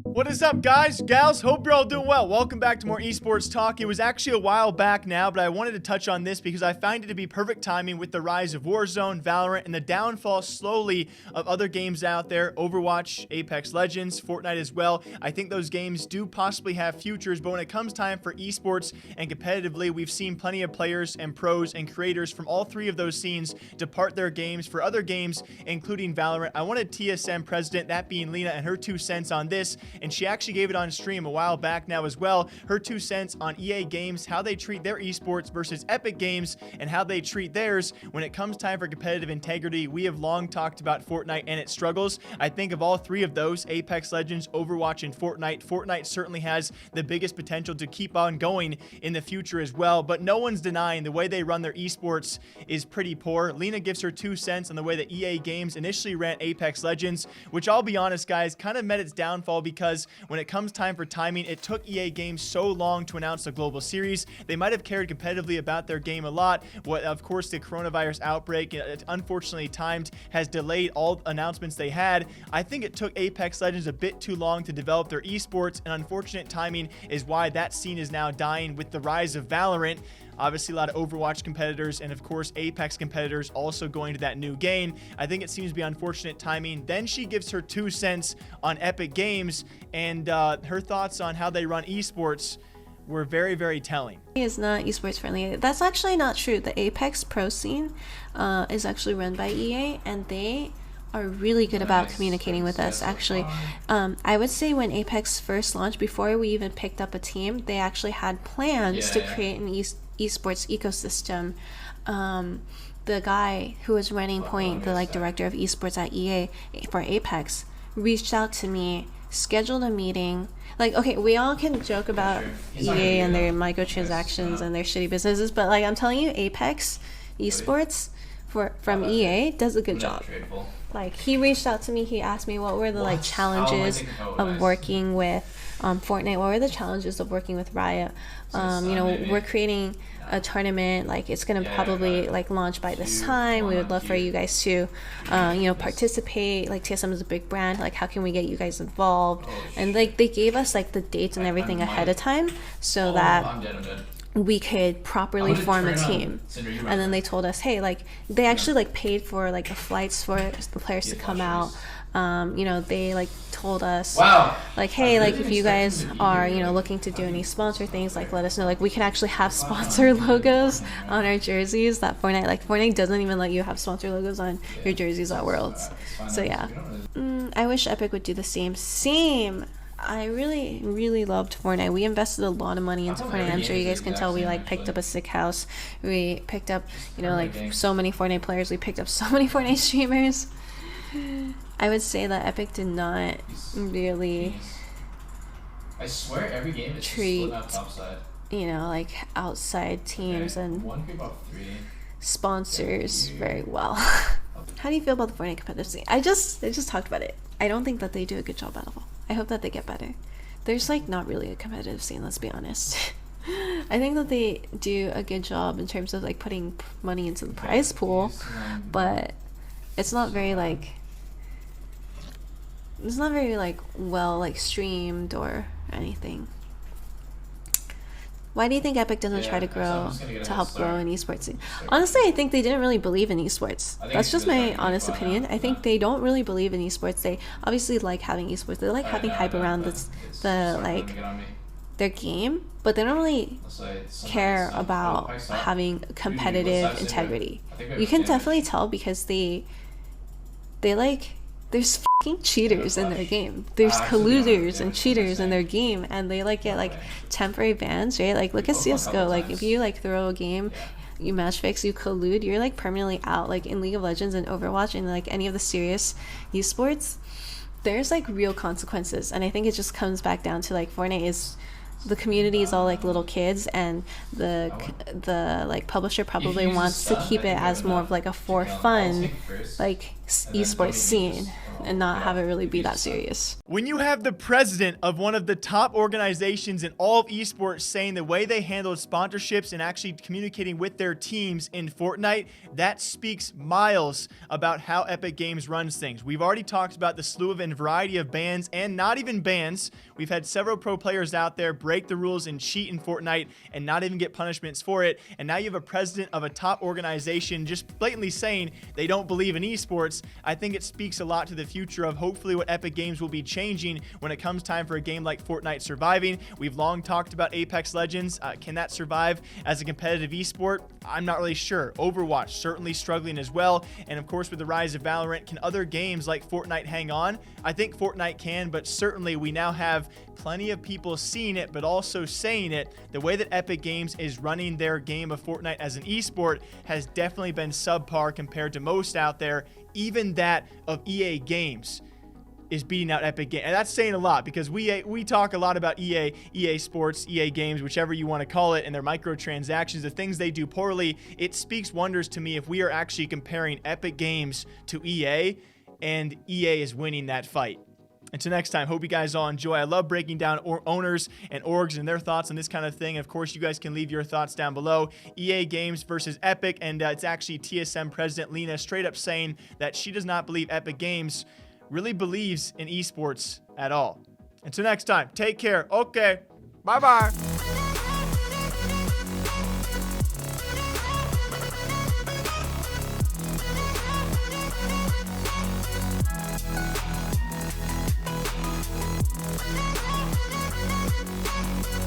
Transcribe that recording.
What is up, guys, gals? Hope you're all doing well. Welcome back to more esports talk. It was actually a while back now, but I wanted to touch on this because I find it to be perfect timing with the rise of Warzone, Valorant, and the downfall slowly of other games out there. Overwatch, Apex Legends, Fortnite as well. I think those games do possibly have futures, but when it comes time for esports and competitively, we've seen plenty of players and pros and creators from all three of those scenes depart their games for other games, including Valorant. I wanted TSM president, that being Leena, and her 2 cents on this, and she actually gave it on stream a while back now as well. Her 2 cents on EA Games, how they treat their esports versus Epic Games, and how they treat theirs when it comes time for competitive integrity. We have long talked about Fortnite and its struggles. I think of all three of those, Apex Legends, Overwatch, and Fortnite certainly has the biggest potential to keep on going in the future as well, but no one's denying the way they run their esports is pretty poor. Leena gives her 2 cents on the way that EA Games initially ran Apex Legends, which I'll be honest, guys, kind of met its downfall because when it comes time for timing, it took EA Games so long to announce the global series. They might have cared competitively about their game a lot. What, of course, the coronavirus outbreak, unfortunately timed, has delayed all announcements they had. I think it took Apex Legends a bit too long to develop their esports, and unfortunate timing is why that scene is now dying with the rise of Valorant. Obviously, a lot of Overwatch competitors and, of course, Apex competitors also going to that new game. I think it seems to be unfortunate timing. Then she gives her 2 cents on Epic Games, and her thoughts on how they run esports were very, very telling. Is not esports friendly. That's actually not true. The Apex Pro scene is actually run by EA, and they are really good about communicating with us. Actually, I would say when Apex first launched, before we even picked up a team, they actually had plans to create an esports ecosystem. The guy who was running point, the director of esports at EA for Apex, reached out to me, scheduled a meeting. Okay, we all can joke about EA and their microtransactions and their shitty businesses, but I'm telling you, Apex esports from EA does a good job. He reached out to me, he asked me what were the challenges of working with Fortnite, what were the challenges of working with Riot. We're creating a tournament, it's gonna probably launch by this time. We would love for you guys to participate. TSM is a big brand, how can we get you guys involved? And they gave us the dates and everything ahead of time so that we could properly form a team. And then they told us, hey, they actually paid for the flights for the players to come out. They told us hey, if you guys are looking to do any sponsor things, let us know. We can actually have sponsor logos on our jerseys that Fortnite doesn't even let you have sponsor logos on your jerseys at Worlds. So yeah, I wish Epic would do the same. I really, really loved Fortnite. We invested a lot of money into Fortnite. I'm sure you guys can tell we picked up a sick house. We picked up, so many Fortnite players. We picked up so many Fortnite streamers. I would say that Epic did not really treat, outside teams and sponsors very well. How do you feel about the Fortnite competitive scene? I just talked about it. I don't think that they do a good job at all. I hope that they get better. There's not really a competitive scene, let's be honest. I think that they do a good job in terms of putting money into the prize pool, but it's not very well streamed or anything. Why do you think Epic doesn't try to help grow an esports scene? Honestly, I think they didn't really believe in esports. That's just my honest opinion. I think they don't really believe in esports. They obviously like having esports. They like having hype around their game, but they don't really care about having competitive integrity. You can definitely tell because there's fucking cheaters in their game. There's colluders and cheaters in their game, and they get temporary bans, right? Look at CS:GO. If you throw a game, you match fix, you collude, you're permanently out. In League of Legends and Overwatch and any of the serious esports, there's real consequences. And I think it just comes back down to Fortnite is, the community is all little kids, and the publisher probably wants to keep it as more of a for fun esports scene and not have it really be that serious. When you have the president of one of the top organizations in all of esports saying the way they handled sponsorships and actually communicating with their teams in Fortnite, that speaks miles about how Epic Games runs things. We've already talked about the slew of and variety of bans and not even bans. We've had several pro players out there break the rules and cheat in Fortnite and not even get punishments for it. And now you have a president of a top organization just blatantly saying they don't believe in esports. I think it speaks a lot to the future of hopefully what Epic Games will be changing when it comes time for a game like Fortnite surviving. We've long talked about Apex Legends. Can that survive as a competitive esport? I'm not really sure. Overwatch certainly struggling as well. And of course, with the rise of Valorant, can other games like Fortnite hang on? I think Fortnite can, but certainly we now have plenty of people seeing it, but also saying it. The way that Epic Games is running their game of Fortnite as an esport has definitely been subpar compared to most out there. Even that of EA Games is beating out Epic Games. And that's saying a lot because we talk a lot about EA Sports, EA Games, whichever you want to call it, and their microtransactions, the things they do poorly. It speaks wonders to me if we are actually comparing Epic Games to EA, and EA is winning that fight. Until next time, hope you guys all enjoy. I love breaking down owners and orgs and their thoughts on this kind of thing. Of course, you guys can leave your thoughts down below. EA Games versus Epic, and it's actually TSM President Leena straight up saying that she does not believe Epic Games really believes in esports at all. Until next time, take care. Okay, bye-bye.